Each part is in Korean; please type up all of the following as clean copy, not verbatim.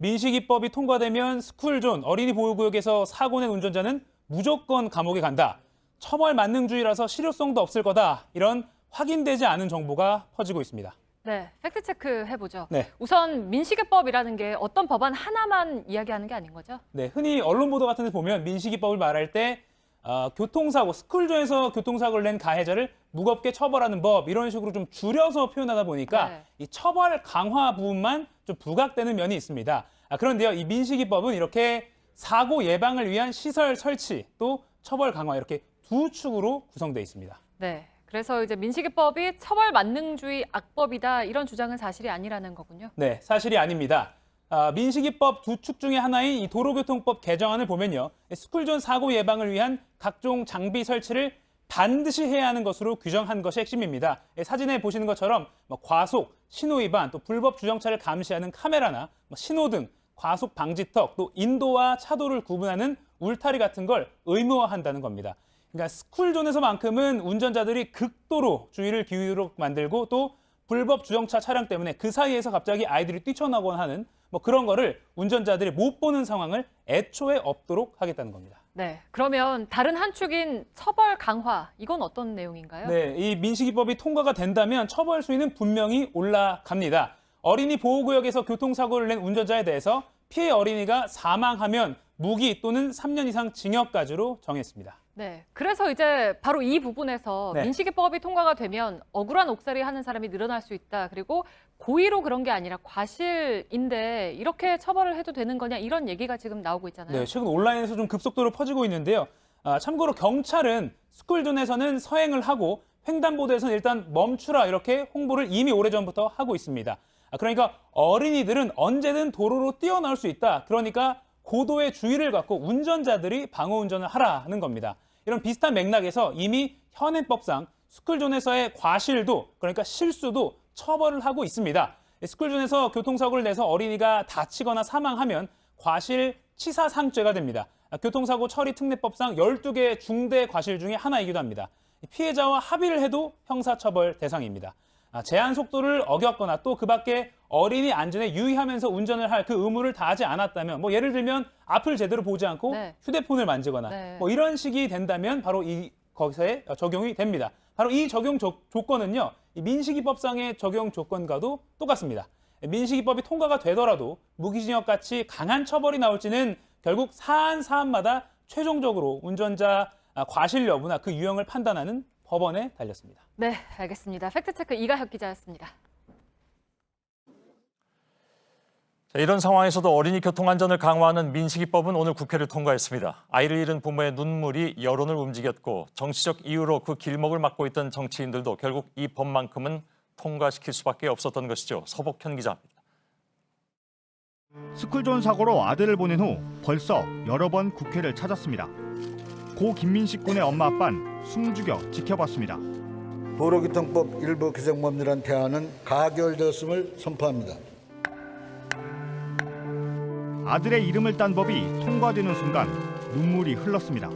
민식이법이 통과되면 스쿨존 어린이 보호구역에서 사고 낸 운전자는 무조건 감옥에 간다. 처벌 만능주의라서 실효성도 없을 거다. 이런 확인되지 않은 정보가 퍼지고 있습니다. 네, 팩트체크 해보죠. 네. 우선 민식이법이라는 게 어떤 법안 하나만 이야기하는 게 아닌 거죠? 네, 흔히 언론 보도 같은 데 보면 민식이법을 말할 때 교통사고, 스쿨존에서 교통사고를 낸 가해자를 무겁게 처벌하는 법 이런 식으로 좀 줄여서 표현하다 보니까 네. 이 처벌 강화 부분만 좀 부각되는 면이 있습니다. 그런데요, 이 민식이법은 이렇게 사고 예방을 위한 시설 설치 또 처벌 강화 이렇게 두 축으로 구성되어 있습니다. 네, 그래서 이제 민식이법이 처벌 만능주의 악법이다 이런 주장은 사실이 아니라는 거군요. 네, 사실이 아닙니다. 민식이법 두 축 중에 하나인 이 도로교통법 개정안을 보면요. 스쿨존 사고 예방을 위한 각종 장비 설치를 반드시 해야 하는 것으로 규정한 것이 핵심입니다. 사진에 보시는 것처럼 과속, 신호위반, 또 불법 주정차를 감시하는 카메라나 신호등, 과속 방지턱, 또 인도와 차도를 구분하는 울타리 같은 걸 의무화한다는 겁니다. 그러니까 스쿨존에서만큼은 운전자들이 극도로 주의를 기울이도록 만들고 또 불법 주정차 차량 때문에 그 사이에서 갑자기 아이들이 뛰쳐나오거나 하는 그런 거를 운전자들이 못 보는 상황을 애초에 없도록 하겠다는 겁니다. 네, 그러면 다른 한 축인 처벌 강화, 이건 어떤 내용인가요? 네, 이 민식이법이 통과가 된다면 처벌 수위는 분명히 올라갑니다. 어린이 보호구역에서 교통사고를 낸 운전자에 대해서 피해 어린이가 사망하면 무기 또는 3년 이상 징역까지로 정했습니다. 네, 그래서 이제 바로 이 부분에서 네. 민식이법이 통과가 되면 억울한 옥살이 하는 사람이 늘어날 수 있다. 그리고 고의로 그런 게 아니라 과실인데 이렇게 처벌을 해도 되는 거냐 이런 얘기가 지금 나오고 있잖아요. 네, 최근 온라인에서 좀 급속도로 퍼지고 있는데요. 참고로 경찰은 스쿨존에서는 서행을 하고 횡단보도에서는 일단 멈추라 이렇게 홍보를 이미 오래전부터 하고 있습니다. 그러니까 어린이들은 언제든 도로로 뛰어나올 수 있다. 그러니까 고도의 주의를 갖고 운전자들이 방어 운전을 하라는 겁니다. 이런 비슷한 맥락에서 이미 현행법상 스쿨존에서의 과실도 그러니까 실수도 처벌을 하고 있습니다. 스쿨존에서 교통사고를 내서 어린이가 다치거나 사망하면 과실치사상죄가 됩니다. 교통사고 처리 특례법상 12개의 중대 과실 중에 하나이기도 합니다. 피해자와 합의를 해도 형사처벌 대상입니다. 제한 속도를 어겼거나 또 그 밖에 어린이 안전에 유의하면서 운전을 할 그 의무를 다하지 않았다면 예를 들면 앞을 제대로 보지 않고 네. 휴대폰을 만지거나 네. 이런 식이 된다면 바로 거기서의 적용이 됩니다. 바로 이 적용 조건은요. 이 민식이법상의 적용 조건과도 똑같습니다. 민식이법이 통과가 되더라도 무기징역같이 강한 처벌이 나올지는 결국 사안마다 최종적으로 운전자 과실 여부나 그 유형을 판단하는 법원에 달렸습니다. 네, 알겠습니다. 팩트체크 이가혁 기자였습니다. 자, 이런 상황에서도 어린이 교통안전을 강화하는 민식이법은 오늘 국회를 통과했습니다. 아이를 잃은 부모의 눈물이 여론을 움직였고 정치적 이유로 그 길목을 막고 있던 정치인들도 결국 이 법만큼은 통과시킬 수밖에 없었던 것이죠. 서복현 기자입니다. 스쿨존 사고로 아들을 보낸 후 벌써 여러 번 국회를 찾았습니다. 고 김민식 군의 엄마 아빠는 숨죽여 지켜봤습니다. 도로교통법 일부 개정법률안 대안은 가결되었음을 선포합니다. 아들의 이름을 딴 법이 통과되는 순간 눈물이 흘렀습니다.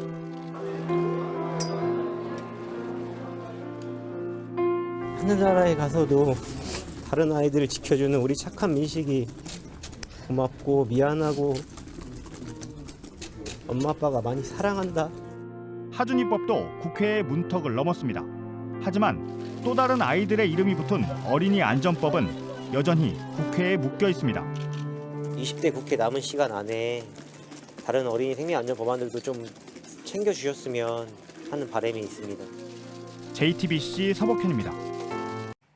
하늘나라에 가서도 다른 아이들을 지켜주는 우리 착한 민식이 고맙고 미안하고 엄마 아빠가 많이 사랑한다. 하준이법도 국회의 문턱을 넘었습니다. 하지만 또 다른 아이들의 이름이 붙은 어린이 안전법은 여전히 국회에 묶여 있습니다. 20대 국회 남은 시간 안에 다른 어린이 생명 안전 법안들도 좀 챙겨주셨으면 하는 바람이 있습니다. JTBC 서복현입니다.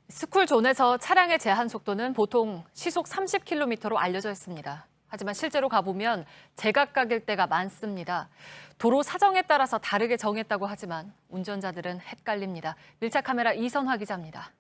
스쿨존에서 차량의 제한 속도는 보통 시속 30km로 알려져 있습니다. 하지만 실제로 가보면 제각각일 때가 많습니다. 도로 사정에 따라서 다르게 정했다고 하지만 운전자들은 헷갈립니다. 밀착 카메라 이선화 기자입니다.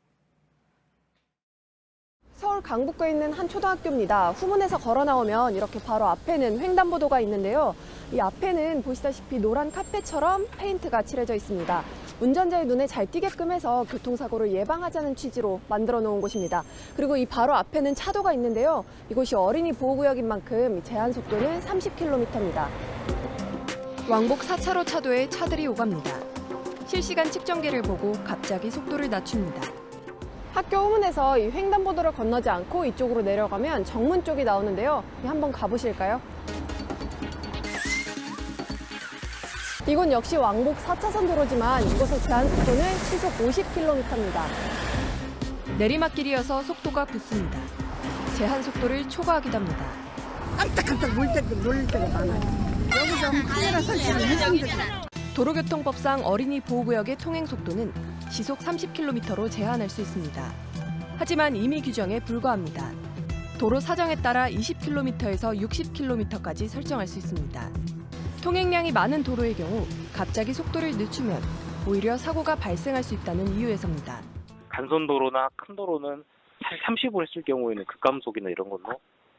서울 강북구에 있는 한 초등학교입니다. 후문에서 걸어 나오면 이렇게 바로 앞에는 횡단보도가 있는데요. 이 앞에는 보시다시피 노란 카펫처럼 페인트가 칠해져 있습니다. 운전자의 눈에 잘 띄게끔 해서 교통사고를 예방하자는 취지로 만들어 놓은 곳입니다. 그리고 이 바로 앞에는 차도가 있는데요. 이곳이 어린이 보호구역인 만큼 제한 속도는 30km입니다. 왕복 4차로 차도에 차들이 오갑니다. 실시간 측정기를 보고 갑자기 속도를 낮춥니다. 학교 후문에서 이 횡단보도를 건너지 않고 이쪽으로 내려가면 정문 쪽이 나오는데요. 한번 가보실까요? 이곳 역시 왕복 4차선 도로지만 이곳의 제한 속도는 시속 50km입니다. 내리막길이어서 속도가 붙습니다. 제한 속도를 초과하기도 합니다. 깜짝깜짝 놀릴 때가 많아요. 여기서 카메라 설치를 했으면 도로교통법상 어린이 보호구역의 통행 속도는 시속 30km로 제한할 수 있습니다. 하지만 임의 규정에 불과합니다. 도로 사정에 따라 20km에서 60km까지 설정할 수 있습니다. 통행량이 많은 도로의 경우 갑자기 속도를 늦추면 오히려 사고가 발생할 수 있다는 이유에서입니다. 간선도로나 큰 도로는 사실 30으로 했을 경우에는 급감속이나 이런 걸로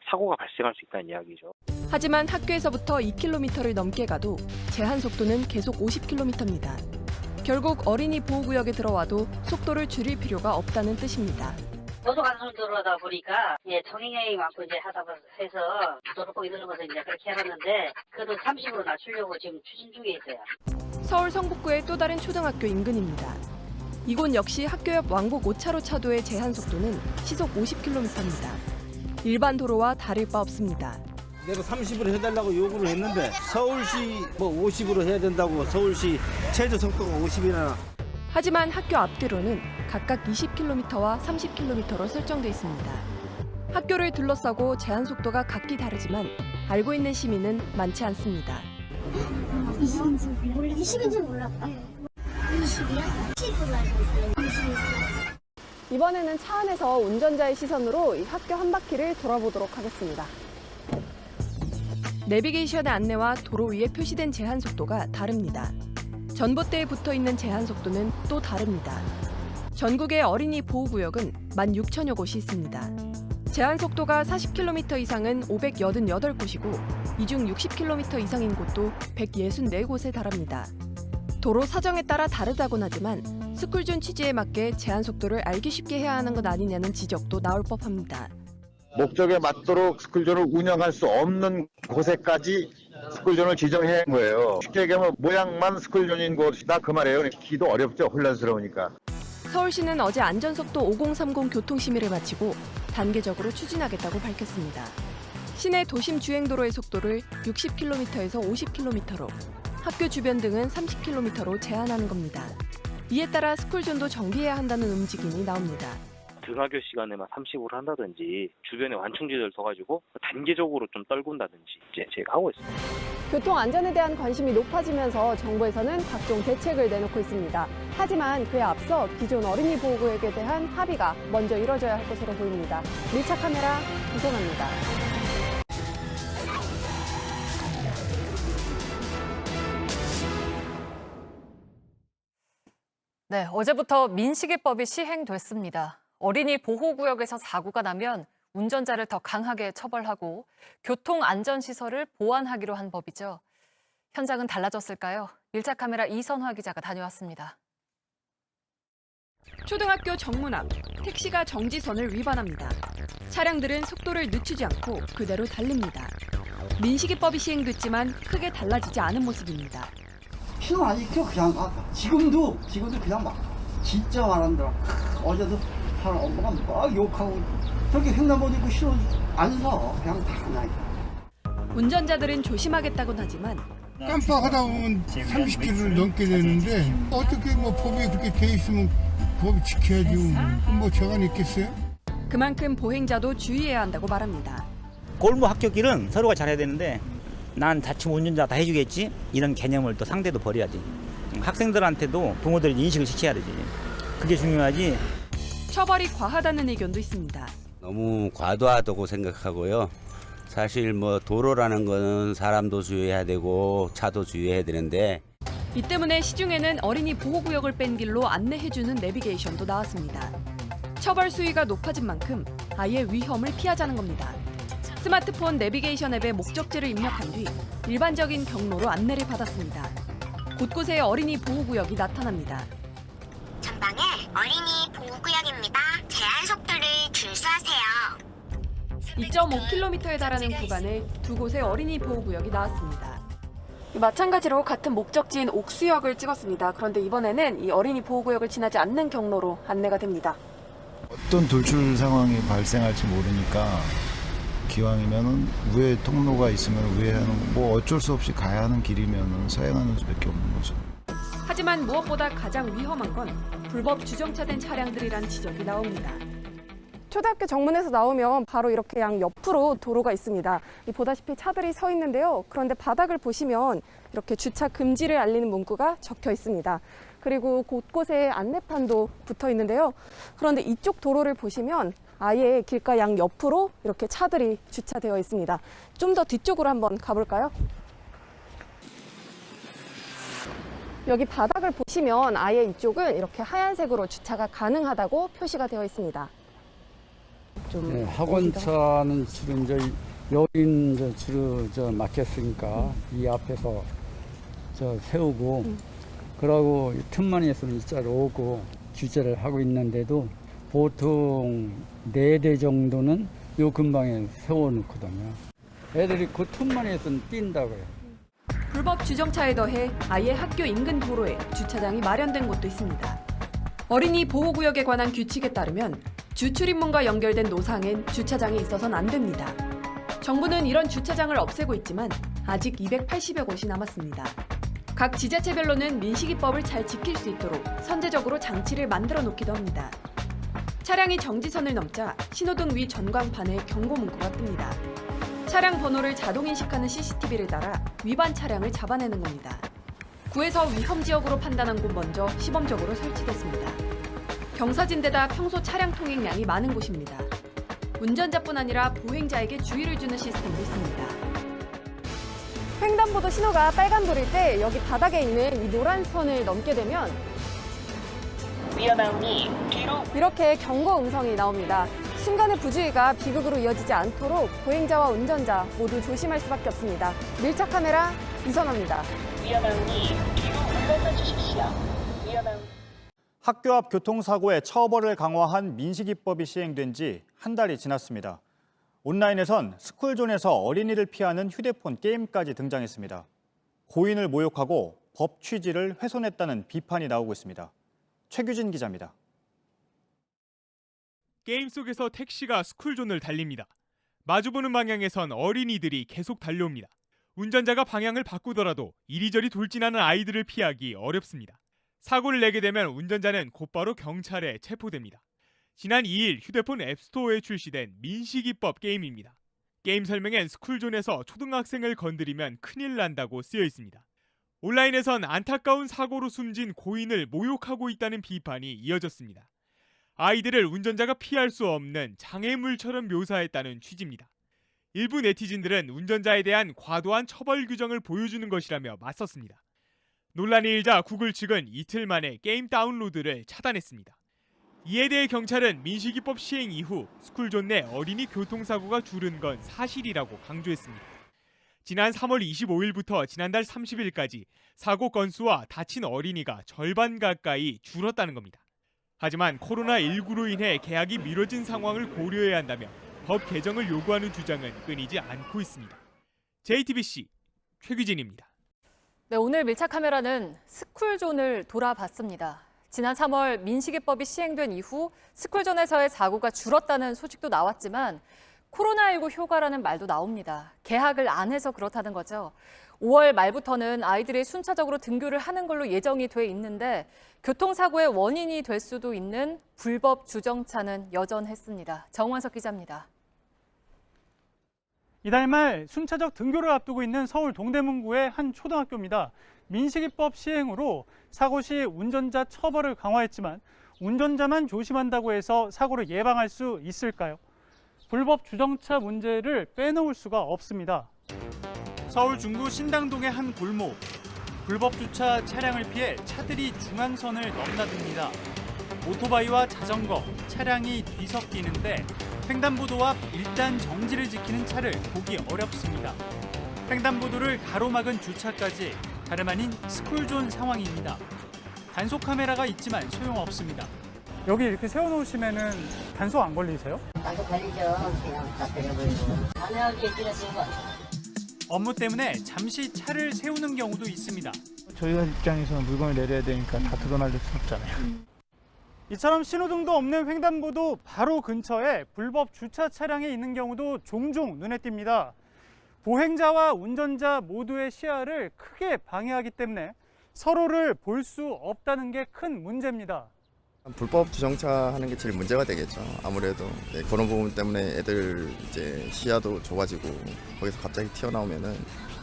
사고가 발생할 수 있다는 이야기죠. 하지만 학교에서부터 2km를 넘게 가도 제한 속도는 계속 50km입니다. 결국 어린이 보호구역에 들어와도 속도를 줄일 필요가 없다는 뜻입니다. 도로간선도로다 보니까 통행량이 많고 이제 하다 해서 도로폭이 늘는 것을 이제 그렇게 해놨는데 그래도 30으로 낮추려고 지금 추진 중에 있어요. 서울 성북구의 또 다른 초등학교 인근입니다. 이곳 역시 학교 옆 왕복 5차로 차도의 제한 속도는 시속 50km입니다. 일반 도로와 다를 바 없습니다. 내가 30으로 해달라고 요구를 했는데 서울시 50으로 해야 된다고 서울시 최저 속도가 50이나. 하지만 학교 앞뒤로는 각각 20km와 30km로 설정돼 있습니다. 학교를 둘러싸고 제한 속도가 각기 다르지만 알고 있는 시민은 많지 않습니다. 20인지 몰랐다. 20이야? 10으로 알고 있어요. 20이요. 이번에는 차 안에서 운전자의 시선으로 이 학교 한 바퀴를 돌아보도록 하겠습니다. 내비게이션의 안내와 도로 위에 표시된 제한 속도가 다릅니다. 전봇대에 붙어있는 제한 속도는 또 다릅니다. 전국의 어린이 보호구역은 16,000여 곳이 있습니다. 제한 속도가 40km 이상은 588곳이고 이 중 60km 이상인 곳도 164곳에 달합니다. 도로 사정에 따라 다르다곤 하지만 스쿨존 취지에 맞게 제한 속도를 알기 쉽게 해야 하는 것 아니냐는 지적도 나올 법합니다. 목적에 맞도록 스쿨존을 운영할 수 없는 곳에까지 스쿨존을 지정해 한 거예요. 쉽게 얘기하면 모양만 스쿨존인 곳이다 그 말이에요. 기도 어렵죠. 혼란스러우니까. 서울시는 어제 안전속도 5030 교통심의를 마치고 단계적으로 추진하겠다고 밝혔습니다. 시내 도심 주행도로의 속도를 60km에서 50km로, 학교 주변 등은 30km로 제한하는 겁니다. 이에 따라 스쿨존도 정비해야 한다는 움직임이 나옵니다. 등하교 시간에만 30으로 한다든지 주변에 완충지대를 둬가지고 단계적으로 좀 떨군다든지 이제 제가 하고 있습니다. 교통 안전에 대한 관심이 높아지면서 정부에서는 각종 대책을 내놓고 있습니다. 하지만 그에 앞서 기존 어린이 보호구역에 대한 합의가 먼저 이뤄져야 할 것으로 보입니다. 밀착 카메라 이선아입니다. 네, 어제부터 민식이법이 시행됐습니다. 어린이 보호구역에서 사고가 나면 운전자를 더 강하게 처벌하고 교통안전시설을 보완하기로 한 법이죠. 현장은 달라졌을까요? 밀착 카메라 이선화 기자가 다녀왔습니다. 초등학교 정문 앞, 택시가 정지선을 위반합니다. 차량들은 속도를 늦추지 않고 그대로 달립니다. 민식이법이 시행됐지만 크게 달라지지 않은 모습입니다. 신호 안 지켜 그냥 가. 지금도 그냥 막 진짜 말한다. 어제도 한 엄마가 막 욕하고 저렇게 횡단보도 있고 신호 안 서. 그냥 다 나니까. 운전자들은 조심하겠다곤 하지만 깜빡하다 보면 30km를 넘게 되는데 어떻게 법이 그렇게 돼 있으면 법이 지켜야지. 뭐 제가 있겠어요? 그만큼 보행자도 주의해야 한다고 말합니다. 골목 학교길은 서로가 잘해야 되는데 난 다치면 운전자 다 해주겠지? 이런 개념을 또 상대도 버려야지. 학생들한테도 부모들이 인식을 시켜야 되지. 그게 중요하지. 처벌이 과하다는 의견도 있습니다. 너무 과도하다고 생각하고요. 사실 도로라는 거는 사람도 주의해야 되고 차도 주의해야 되는데 이 때문에 시중에는 어린이 보호구역을 뺀 길로 안내해주는 내비게이션도 나왔습니다. 처벌 수위가 높아진 만큼 아예 위험을 피하자는 겁니다. 스마트폰 내비게이션 앱에 목적지를 입력한 뒤 일반적인 경로로 안내를 받았습니다. 곳곳에 어린이 보호구역이 나타납니다. 전방에 어린이 보호구역입니다. 제한 속도를 준수하세요. 2.5km에 달하는 구간에 두 곳의 어린이 보호구역이 나왔습니다. 마찬가지로 같은 목적지인 옥수역을 찍었습니다. 그런데 이번에는 이 어린이 보호구역을 지나지 않는 경로로 안내가 됩니다. 어떤 돌출 상황이 발생할지 모르니까 기왕이면은 우회 통로가 있으면 우회하는 뭐 어쩔 수 없이 가야 하는 길이면은 서행하는 수밖에 없는 거죠. 하지만 무엇보다 가장 위험한 건 불법 주정차된 차량들이란 지적이 나옵니다. 초등학교 정문에서 나오면 바로 이렇게 양 옆으로 도로가 있습니다. 보다시피 차들이 서 있는데요. 그런데 바닥을 보시면 이렇게 주차 금지를 알리는 문구가 적혀 있습니다. 그리고 곳곳에 안내판도 붙어 있는데요. 그런데 이쪽 도로를 보시면 아예 길가 양 옆으로 이렇게 차들이 주차되어 있습니다. 좀 더 뒤쪽으로 한번 가볼까요? 여기 바닥을 보시면 아예 이쪽은 이렇게 하얀색으로 주차가 가능하다고 표시가 되어 있습니다. 네, 학원차는 주로 이제 여인 주로 막혔으니까 이 앞에서 세우고 그러고 틈만에서는 일자로 오고 주차를 하고 있는데도 보통 4대 정도는 요 근방에 세워놓거든요. 애들이 그 틈만에서는 뛴다고요. 불법 주정차에 더해 아예 학교 인근 도로에 주차장이 마련된 곳도 있습니다. 어린이 보호구역에 관한 규칙에 따르면 주출입문과 연결된 노상엔 주차장이 있어서는 안 됩니다. 정부는 이런 주차장을 없애고 있지만 아직 280여 곳이 남았습니다. 각 지자체별로는 민식이법을 잘 지킬 수 있도록 선제적으로 장치를 만들어 놓기도 합니다. 차량이 정지선을 넘자 신호등 위 전광판에 경고 문구가 뜹니다. 차량 번호를 자동 인식하는 CCTV를 따라 위반 차량을 잡아내는 겁니다. 구에서 위험 지역으로 판단한 곳 먼저 시범적으로 설치됐습니다. 경사진데다 평소 차량 통행량이 많은 곳입니다. 운전자뿐 아니라 보행자에게 주의를 주는 시스템도 있습니다. 횡단보도 신호가 빨간불일 때 여기 바닥에 있는 이 노란 선을 넘게 되면 위험하오니 뒤로 이렇게 경고 음성이 나옵니다. 순간의 부주의가 비극으로 이어지지 않도록 보행자와 운전자 모두 조심할 수밖에 없습니다. 밀착 카메라 이선호입니다. 위험하오니 뒤로 물러서 주십시오. 위험하오니 학교 앞 교통사고의 처벌을 강화한 민식이법이 시행된 지 한 달이 지났습니다. 온라인에선 스쿨존에서 어린이를 피하는 휴대폰 게임까지 등장했습니다. 고인을 모욕하고 법 취지를 훼손했다는 비판이 나오고 있습니다. 최규진 기자입니다. 게임 속에서 택시가 스쿨존을 달립니다. 마주보는 방향에선 어린이들이 계속 달려옵니다. 운전자가 방향을 바꾸더라도 이리저리 돌진하는 아이들을 피하기 어렵습니다. 사고를 내게 되면 운전자는 곧바로 경찰에 체포됩니다. 지난 2일 휴대폰 앱스토어에 출시된 민식이법 게임입니다. 게임 설명엔 스쿨존에서 초등학생을 건드리면 큰일 난다고 쓰여 있습니다. 온라인에선 안타까운 사고로 숨진 고인을 모욕하고 있다는 비판이 이어졌습니다. 아이들을 운전자가 피할 수 없는 장애물처럼 묘사했다는 취지입니다. 일부 네티즌들은 운전자에 대한 과도한 처벌 규정을 보여주는 것이라며 맞섰습니다. 논란이 일자 구글 측은 이틀 만에 게임 다운로드를 차단했습니다. 이에 대해 경찰은 민식이법 시행 이후 스쿨존 내 어린이 교통사고가 줄은 건 사실이라고 강조했습니다. 지난 3월 25일부터 지난달 30일까지 사고 건수와 다친 어린이가 절반 가까이 줄었다는 겁니다. 하지만 코로나19로 인해 개학이 미뤄진 상황을 고려해야 한다며 법 개정을 요구하는 주장은 끊이지 않고 있습니다. JTBC 최규진입니다. 네, 오늘 밀착 카메라는 스쿨존을 돌아봤습니다. 지난 3월 민식이법이 시행된 이후 스쿨존에서의 사고가 줄었다는 소식도 나왔지만 코로나19 효과라는 말도 나옵니다. 개학을 안 해서 그렇다는 거죠. 5월 말부터는 아이들이 순차적으로 등교를 하는 걸로 예정이 돼 있는데 교통사고의 원인이 될 수도 있는 불법 주정차는 여전했습니다. 정환석 기자입니다. 이달 말 순차적 등교를 앞두고 있는 서울 동대문구의 한 초등학교입니다. 민식이법 시행으로 사고 시 운전자 처벌을 강화했지만 운전자만 조심한다고 해서 사고를 예방할 수 있을까요? 불법 주정차 문제를 빼놓을 수가 없습니다. 서울 중구 신당동의 한 골목. 불법 주차 차량을 피해 차들이 중앙선을 넘나듭니다. 오토바이와 자전거, 차량이 뒤섞이는데 횡단보도 앞 일단 정지를 지키는 차를 보기 어렵습니다. 횡단보도를 가로막은 주차까지 다름 아닌 스쿨존 상황입니다. 단속 카메라가 있지만 소용없습니다. 여기 이렇게 세워놓으시면은 단속 안 걸리세요? 단속 걸리죠. 그냥 다 때려버리고. 안녕하게 지냈은 거. 업무 때문에 잠시 차를 세우는 경우도 있습니다. 저희 입장에서는 물건을 내려야 되니까 다 드러날 수 없잖아요. 이처럼 신호등도 없는 횡단보도 바로 근처에 불법 주차 차량이 있는 경우도 종종 눈에 띕니다. 보행자와 운전자 모두의 시야를 크게 방해하기 때문에 서로를 볼 수 없다는 게 큰 문제입니다. 불법 주정차하는 게 제일 문제가 되겠죠. 아무래도 그런 부분 때문에 애들 이제 시야도 좁아지고 거기서 갑자기 튀어나오면은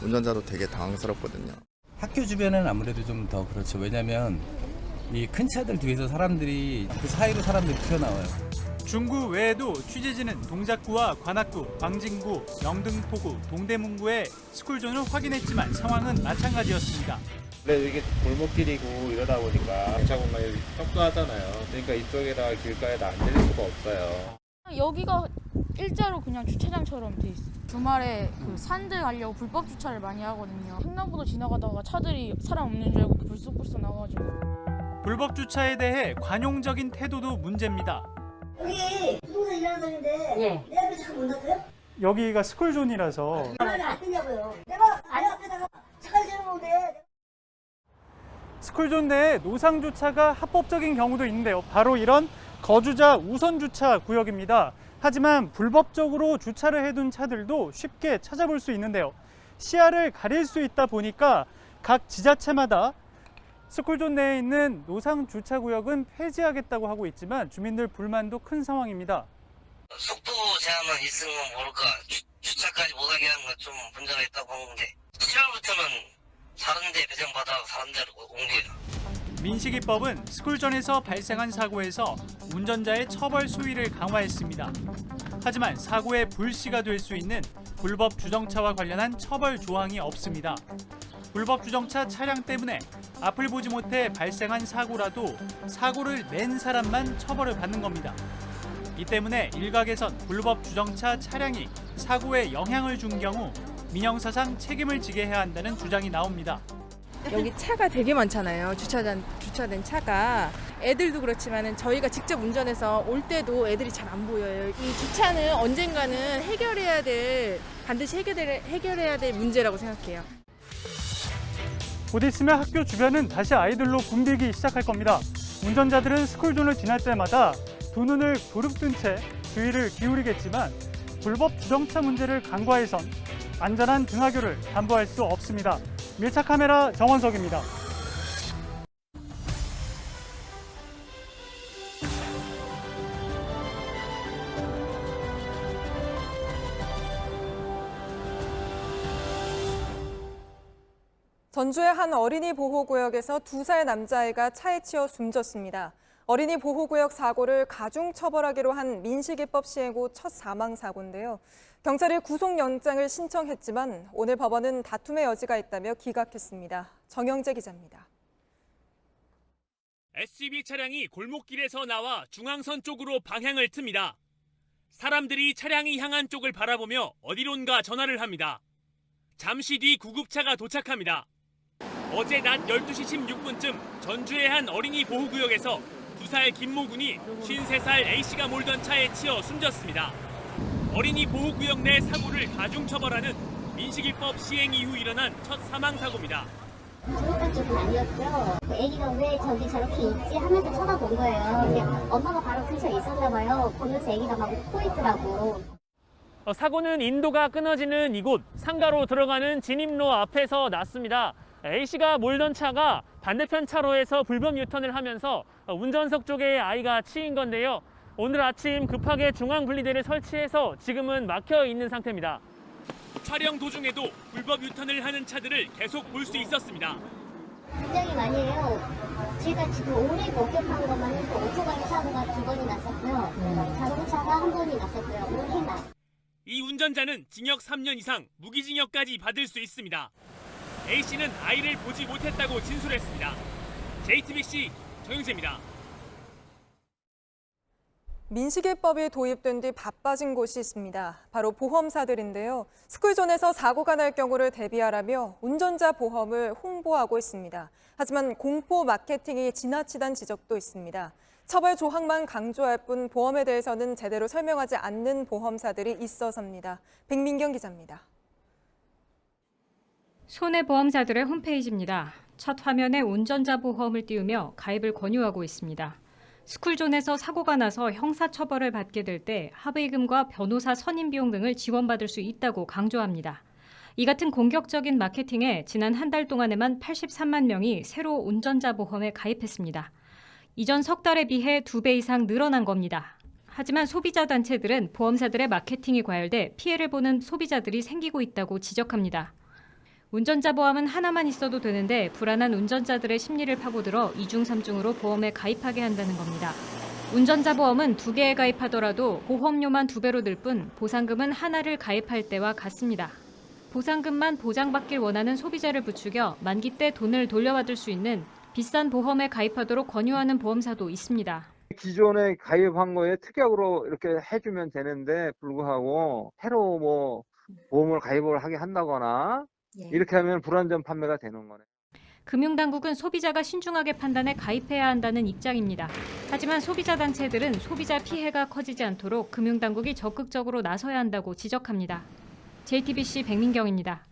운전자도 되게 당황스럽거든요. 학교 주변은 아무래도 좀 더 그렇죠. 왜냐하면 이 큰 차들 뒤에서 사람들이 그 사이로 사람들이 튀어나와요. 중구 외에도 취재진은 동작구와 관악구, 광진구, 영등포구, 동대문구의 스쿨존을 확인했지만 상황은 마찬가지였습니다. 그래도 이게 골목길이고 이러다 보니까 주차 공간이 협소하잖아요. 그러니까 이쪽에다 길가에다 앉을 수가 없어요. 여기가 일자로 그냥 주차장처럼 돼 있어요. 주말에 그 산들 가려고 불법 주차를 많이 하거든요. 횡단보도 지나가다가 차들이 사람 없는 줄 알고 불쑥불쑥 나와가지고. 불법 주차에 대해 관용적인 태도도 문제입니다. 여기 부동산 일하는 사람인데 내 앞에 잠깐 못 놔둬요? 여기가 스쿨존이라서 말이 안 되냐고요. 내가 내 앞에다가 차를 세워놓은데. 스쿨존 내에 노상 주차가 합법적인 경우도 있는데요. 바로 이런 거주자 우선 주차 구역입니다. 하지만 불법적으로 주차를 해둔 차들도 쉽게 찾아볼 수 있는데요. 시야를 가릴 수 있다 보니까 각 지자체마다 스쿨존 내에 있는 노상 주차 구역은 폐지하겠다고 하고 있지만 주민들 불만도 큰 상황입니다. 속도 제한만 있으면 모를까 주차까지 못하게 하는 건 좀 문제가 있다고 하는데 7월부터는 다른 데 배정받아 다른 데로 옮겨요. 민식이법은 스쿨존에서 발생한 사고에서 운전자의 처벌 수위를 강화했습니다. 하지만 사고의 불씨가 될 수 있는 불법 주정차와 관련한 처벌 조항이 없습니다. 불법 주정차 차량 때문에 앞을 보지 못해 발생한 사고라도 사고를 낸 사람만 처벌을 받는 겁니다. 이 때문에 일각에선 불법 주정차 차량이 사고에 영향을 준 경우 민형사상 책임을 지게 해야 한다는 주장이 나옵니다. 여기 차가 되게 많잖아요. 주차된 차가. 애들도 그렇지만 저희가 직접 운전해서 올 때도 애들이 잘 안 보여요. 이 주차는 언젠가는 반드시 해결해야 될 문제라고 생각해요. 곧 있으면 학교 주변은 다시 아이들로 붐비기 시작할 겁니다. 운전자들은 스쿨존을 지날 때마다 두 눈을 부릅뜬 채 주의를 기울이겠지만 불법 주정차 문제를 간과해선 안전한 등하교를 담보할 수 없습니다. 밀착 카메라 정원석입니다. 전주의 한 어린이 보호구역에서 2살 남자아이가 차에 치여 숨졌습니다. 어린이 보호구역 사고를 가중 처벌하기로 한 민식이법 시행 후 첫 사망 사고인데요. 경찰이 구속영장을 신청했지만 오늘 법원은 다툼의 여지가 있다며 기각했습니다. 정영재 기자입니다. SUV 차량이 골목길에서 나와 중앙선 쪽으로 방향을 틉니다. 사람들이 차량이 향한 쪽을 바라보며 어디론가 전화를 합니다. 잠시 뒤 구급차가 도착합니다. 어제 낮 12시 16분쯤 전주의 한 어린이 보호구역에서 2살 김모군이 53살 A씨가 몰던 차에 치여 숨졌습니다. 어린이 보호구역 내 사고를 가중처벌하는 민식이법 시행 이후 일어난 첫 사망사고입니다. 그것까지 쪽은 아니었고요. 애기가 왜 저기 저렇게 있지 하면서 쳐다본 거예요. 근데 엄마가 바로 근처에 있었나 봐요. 보면서 애기가 막 웃고 있더라고. 사고는 인도가 끊어지는 이곳 상가로 들어가는 진입로 앞에서 났습니다. A씨가 몰던 차가 반대편 차로에서 불법 유턴을 하면서 운전석 쪽에 아이가 치인 건데요. 오늘 아침 급하게 중앙 분리대를 설치해서 지금은 막혀 있는 상태입니다. 촬영 도중에도 불법 유턴을 하는 차들을 계속 볼 수 있었습니다. 굉장히 많이 해요. 제가 지금 올해 목격한 것만 해서 오토바이 사고가 2번이 났었고요. 자동차가 1번이 났었고요. 올해만. 이 운전자는 징역 3년 이상, 무기징역까지 받을 수 있습니다. A씨는 아이를 보지 못했다고 진술했습니다. JTBC 정영재입니다. 민식이법이 도입된 뒤 바빠진 곳이 있습니다. 바로 보험사들인데요. 스쿨존에서 사고가 날 경우를 대비하라며 운전자 보험을 홍보하고 있습니다. 하지만 공포 마케팅이 지나치다는 지적도 있습니다. 처벌 조항만 강조할 뿐 보험에 대해서는 제대로 설명하지 않는 보험사들이 있어서입니다. 백민경 기자입니다. 손해보험사들의 홈페이지입니다. 첫 화면에 운전자 보험을 띄우며 가입을 권유하고 있습니다. 스쿨존에서 사고가 나서 형사처벌을 받게 될 때 합의금과 변호사 선임 비용 등을 지원받을 수 있다고 강조합니다. 이 같은 공격적인 마케팅에 지난 한 달 동안에만 83만 명이 새로 운전자 보험에 가입했습니다. 이전 석 달에 비해 2배 이상 늘어난 겁니다. 하지만 소비자 단체들은 보험사들의 마케팅이 과열돼 피해를 보는 소비자들이 생기고 있다고 지적합니다. 운전자 보험은 하나만 있어도 되는데 불안한 운전자들의 심리를 파고들어 2중, 3중으로 보험에 가입하게 한다는 겁니다. 운전자 보험은 2개에 가입하더라도 보험료만 2배로 늘 뿐 보상금은 하나를 가입할 때와 같습니다. 보상금만 보장받길 원하는 소비자를 부추겨 만기 때 돈을 돌려받을 수 있는 비싼 보험에 가입하도록 권유하는 보험사도 있습니다. 기존에 가입한 거에 특약으로 이렇게 해주면 되는데 불구하고 새로 보험을 가입을 하게 한다거나 이렇게 하면 불안전 판매가 되는 거네. 금융당국은 소비자가 신중하게 판단해 가입해야 한다는 입장입니다. 하지만 소비자 단체들은 소비자 피해가 커지지 않도록 금융당국이 적극적으로 나서야 한다고 지적합니다. JTBC 백민경입니다.